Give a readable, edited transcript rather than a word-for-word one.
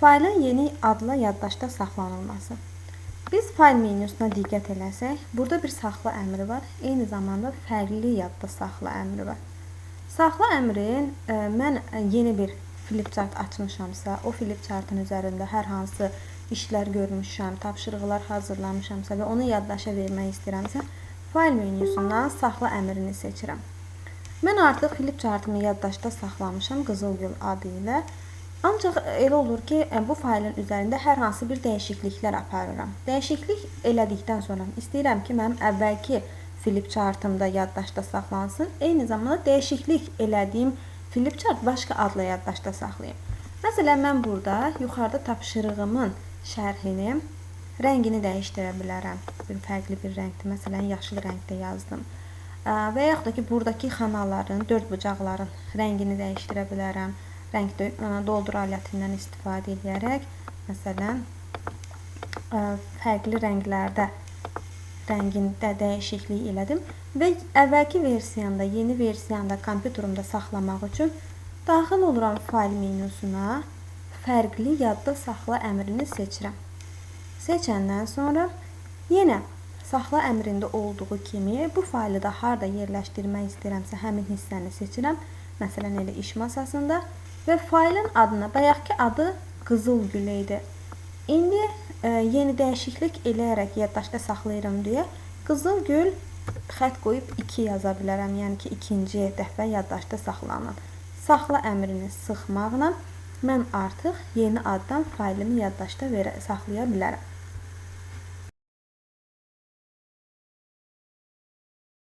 Faylın yeni adla yaddaşda saxlanılması. Biz fayl menüsünə diqqət eləsək, burada bir saxla əmri var. Eyni zamanda fərqli yadda saxla əmri var. Saxla əmrin mən yeni bir flipchart açmışamsa, o flipchartın üzərində hər hansı işlər görmüşəm, tapşırıqlar hazırlamışamsa və onu yaddaşa vermək istəyirəmsə, fayl menüsündən saxla əmrini seçirəm. Mən artıq flipchartımı yaddaşda saxlamışam Qızılgül adı ilə. Ancaq elə olur ki, bu faylın üzərində hər hansı bir dəyişikliklər aparıram. Dəyişiklik elədikdən sonra istəyirəm ki, mənim əvvəlki flipchartımda yaddaşda saxlansın. Eyni zamanda dəyişiklik elədiyim flipchart başqa adla yaddaşda saxlayayım. Məsələn, mən burada yuxarıda tapşırığımın şərhini, rəngini dəyişdirə bilərəm. Fərqli bir rəngdir. Məsələn, yaşıl rəngdə yazdım. Və yaxud da ki, buradakı xanaların, dörd bucaqların rəngini dəyişdirə bilərəm. Rəng doldur alətindən istifadə edərək, məsələn, fərqli rənglərdə rəngində dəyişiklik elədim və əvvəlki versiyamda, yeni versiyamda kompüterimdə saxlamaq üçün daxil oluram fayl menüsünə, fərqli yadda saxla əmrini seçirəm. Seçəndən sonra yenə saxla əmrində olduğu kimi bu faylı da harda yerləşdirmək istəyirəmsə həmin hissəni seçirəm. Məsələn, elə iş masasında. Və faylın adına, bayaqki adı Qızılgül idi. İndi yeni dəyişiklik eləyərək yaddaşda saxlayıram deyə Qızılgül xətt qoyub 2 yaza bilərəm. Yəni ki, ikinci dəfə yaddaşda saxlanın. Saxla əmrini sıxmaqla mən artıq yeni addan faylımı yaddaşda saxlaya bilərəm.